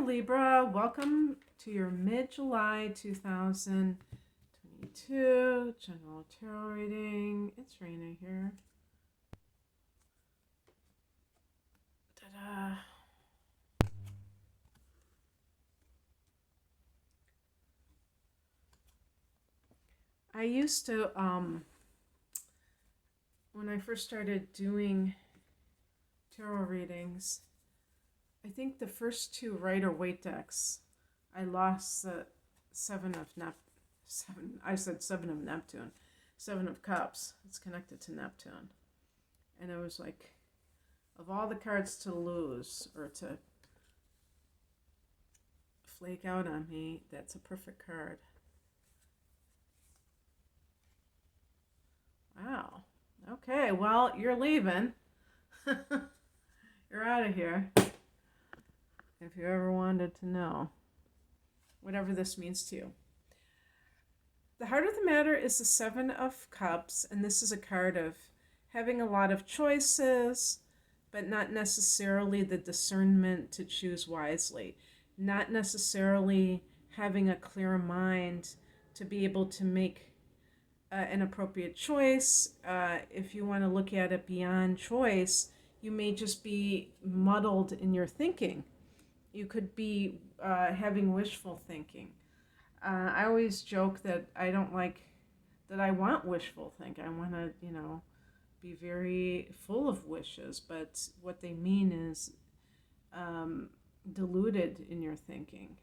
Libra. Welcome to your mid-July 2022 general tarot reading. It's raining here. Ta-da. I used to, when I first started doing tarot readings, I think the first two Rider-Waite decks, I lost the Seven of Neptune. Seven of Cups. It's connected to Neptune. And it was like, of all the cards to lose or to flake out on me, that's a perfect card. Wow. Okay, well, you're leaving. You're out of here. If you ever wanted to know. Whatever this means to you. The heart of the matter is the Seven of Cups, and this is a card of having a lot of choices, but not necessarily the discernment to choose wisely. Not necessarily having a clear mind to be able to make an appropriate choice. If you want to look at it beyond choice, you may just be muddled in your thinking. You could be having wishful thinking. I always joke that I don't like that I want wishful thinking. I want to, be very full of wishes, but what they mean is deluded in your thinking.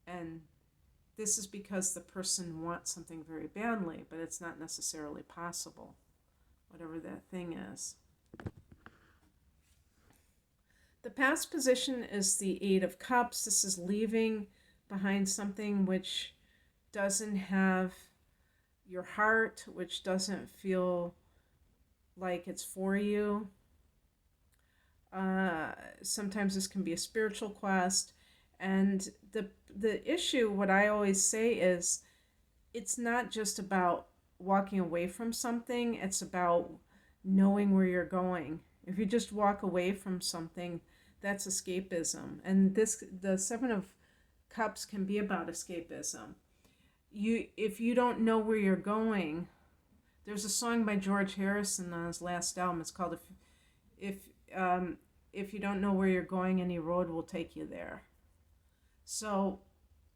And this is because the person wants something very badly, but it's not necessarily possible, whatever that thing is. The past position is the Eight of Cups. This is leaving behind something which doesn't have your heart, which doesn't feel like it's for you. Sometimes this can be a spiritual quest. And the issue, what I always say is, it's not just about walking away from something, it's about knowing where you're going. If you just walk away from something, that's escapism. And the Seven of Cups can be about escapism. If you don't know where you're going, there's a song by George Harrison on his last album. It's called If You Don't Know Where You're Going, Any Road Will Take You There. So,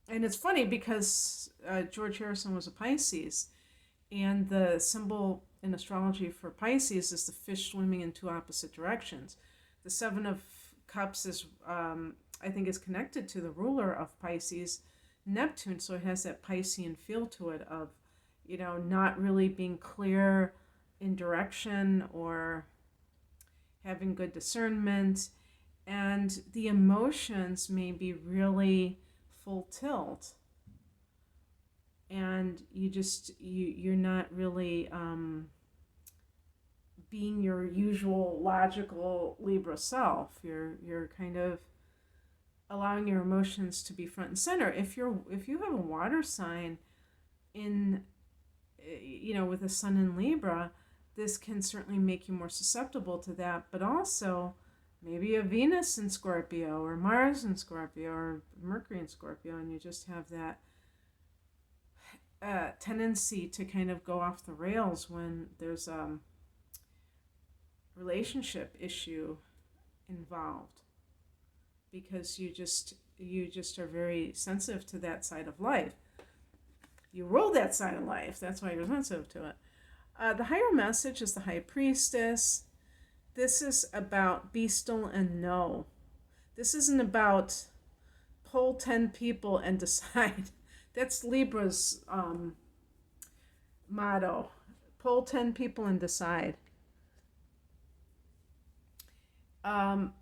and it's funny because George Harrison was a Pisces, and the symbol in astrology for Pisces is the fish swimming in two opposite directions. The Seven of Cups is, I think, is connected to the ruler of Pisces, Neptune, so it has that Piscean feel to it of, not really being clear in direction or having good discernment, and the emotions may be really full tilt, and you're not really being your usual logical Libra self. You're kind of allowing your emotions to be front and center. If you have a water sign in, with a sun in Libra, this can certainly make you more susceptible to that, but also maybe a Venus in Scorpio or Mars in Scorpio or Mercury in Scorpio, and you just have that tendency to kind of go off the rails when there's a relationship issue involved, because you just are very sensitive to that side of life. You roll that side of life, that's why you're sensitive to it. The higher message is the High Priestess. This is about be still and know. This isn't about poll 10 people and decide. That's Libra's motto. Poll 10 people and decide. I'm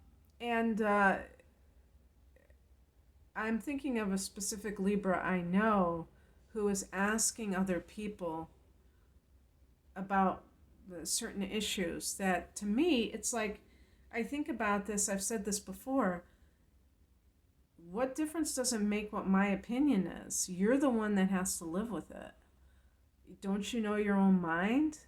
thinking of a specific Libra I know who is asking other people about certain issues that, to me, it's like, I think about this, I've said this before, what difference does it make what my opinion is? You're the one that has to live with it. Don't you know your own mind?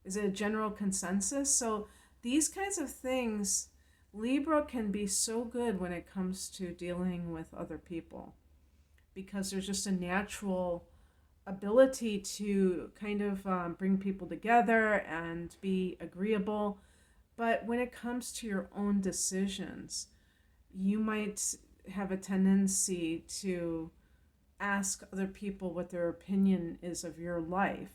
Is it a general consensus? So these kinds of things, Libra can be so good when it comes to dealing with other people because there's just a natural ability to kind of bring people together and be agreeable. But when it comes to your own decisions, you might have a tendency to ask other people what their opinion is of your life.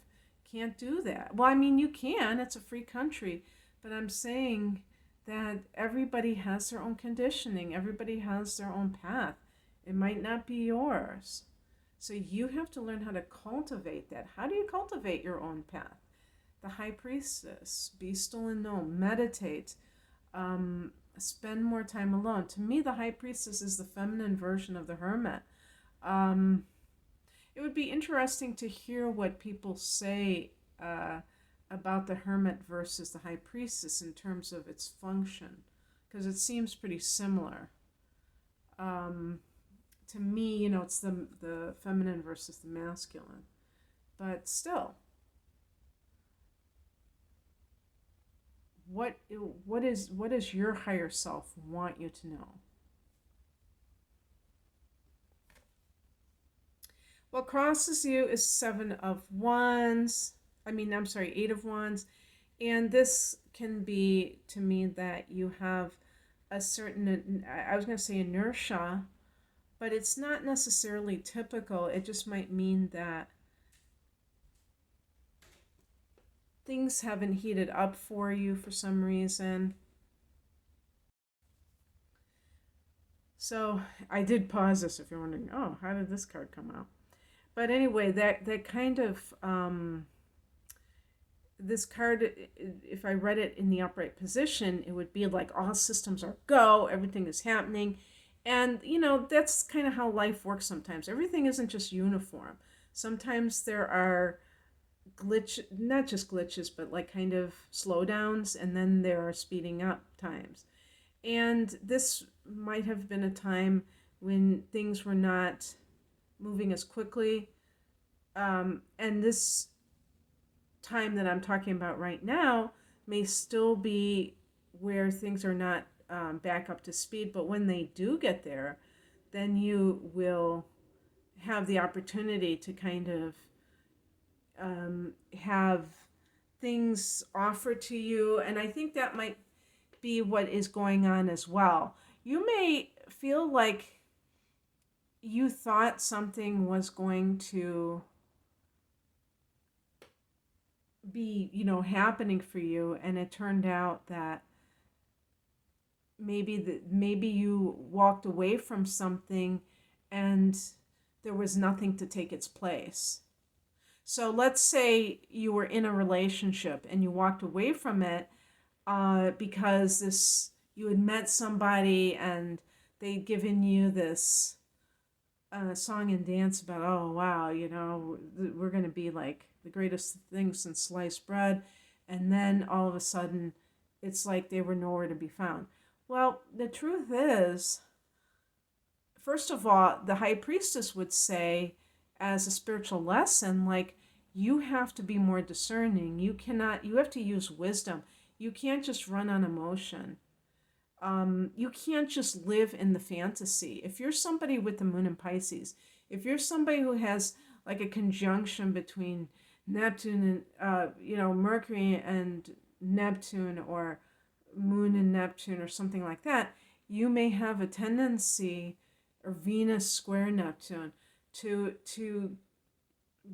Can't do that. Well, I mean, you can, it's a free country, but I'm saying that everybody has their own conditioning, everybody has their own path. It might not be yours. So you have to learn how to cultivate that. How do you cultivate your own path? The High Priestess, be still and know, meditate, spend more time alone. To me, the High Priestess is the feminine version of the Hermit. Um, it would be interesting to hear what people say about the Hermit versus the High Priestess in terms of its function, because it seems pretty similar. Um, to me, it's the feminine versus the masculine. But still, what does your higher self want you to know? What crosses you is Seven of Wands. I'm sorry, Eight of Wands. And this can be to me that you have a certain, I was going to say inertia, but it's not necessarily typical. It just might mean that things haven't heated up for you for some reason. So I did pause this if you're wondering, oh, how did this card come out? But anyway, that kind of this card, if I read it in the upright position, it would be like all systems are go, everything is happening. And, that's kind of how life works sometimes. Everything isn't just uniform. Sometimes there are not just glitches, but like kind of slowdowns, and then there are speeding up times. And this might have been a time when things were not moving as quickly. And this time that I'm talking about right now may still be where things are not back up to speed, but when they do get there, then you will have the opportunity to kind of have things offered to you. And I think that might be what is going on as well. You may feel like you thought something was going to be, happening for you, and it turned out that maybe you walked away from something and there was nothing to take its place. So let's say you were in a relationship and you walked away from it because you had met somebody and they'd given you this song and dance about, oh wow, we're going to be like the greatest thing since sliced bread, and then all of a sudden it's like they were nowhere to be found. Well, the truth is, first of all, the High Priestess would say, as a spiritual lesson, like, you have to be more discerning. You have to use wisdom. You can't just run on emotion. You can't just live in the fantasy. If you're somebody with the moon in Pisces, if you're somebody who has like a conjunction between Neptune and, Mercury and Neptune, or Moon and Neptune, or something like that, you may have a tendency, or Venus square Neptune, to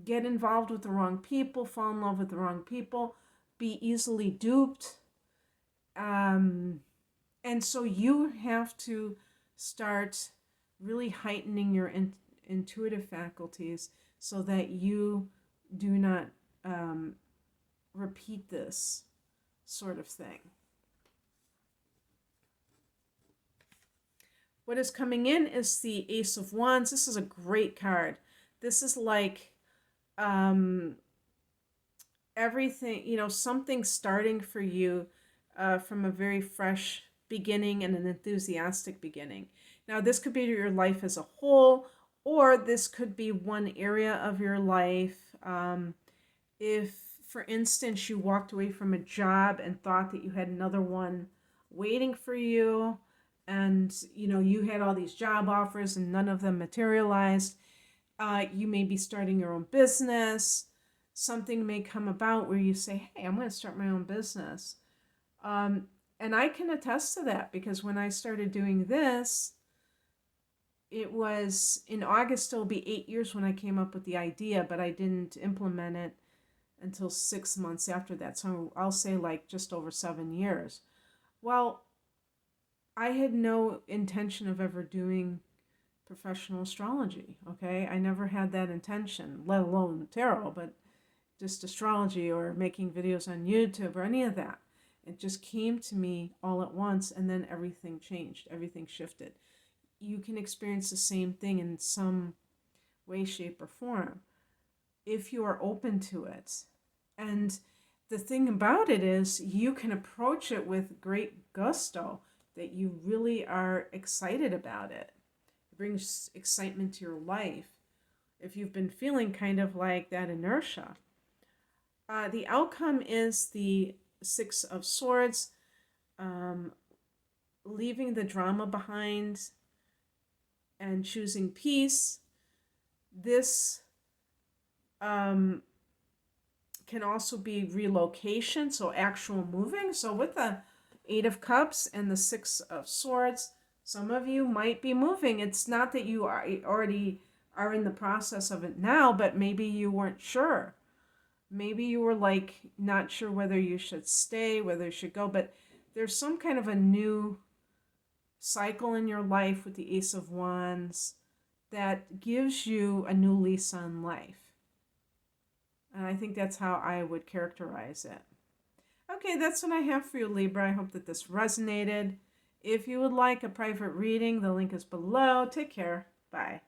get involved with the wrong people, fall in love with the wrong people, be easily duped. And so you have to start really heightening your intuitive faculties so that you do not repeat this sort of thing. What is coming in is the Ace of Wands. This is a great card. This is like everything, something starting for you from a very fresh beginning and an enthusiastic beginning. Now, this could be your life as a whole, or this could be one area of your life. If, for instance, you walked away from a job and thought that you had another one waiting for you, and you had all these job offers and none of them materialized. You may be starting your own business. Something may come about where you say, hey, I'm going to start my own business. And I can attest to that, because when I started doing this, it was in August. It'll be 8 years when I came up with the idea, but I didn't implement it until 6 months after that. So I'll say like just over 7 years. Well, I had no intention of ever doing professional astrology, okay? I never had that intention, let alone tarot, but just astrology or making videos on YouTube or any of that. It just came to me all at once, and then everything changed, everything shifted. You can experience the same thing in some way, shape, or form if you are open to it. And the thing about it is, you can approach it with great gusto, that you really are excited about it. It brings excitement to your life. If you've been feeling kind of like that inertia, the outcome is the Six of Swords, leaving the drama behind and choosing peace. This can also be relocation, so actual moving. So with the Eight of Cups and the Six of Swords, some of you might be moving. It's not that you already are in the process of it now, but maybe you weren't sure. Maybe you were like not sure whether you should stay, whether you should go, but there's some kind of a new cycle in your life with the Ace of Wands that gives you a new lease on life. And I think that's how I would characterize it. Okay, that's what I have for you, Libra. I hope that this resonated. If you would like a private reading, the link is below. Take care. Bye.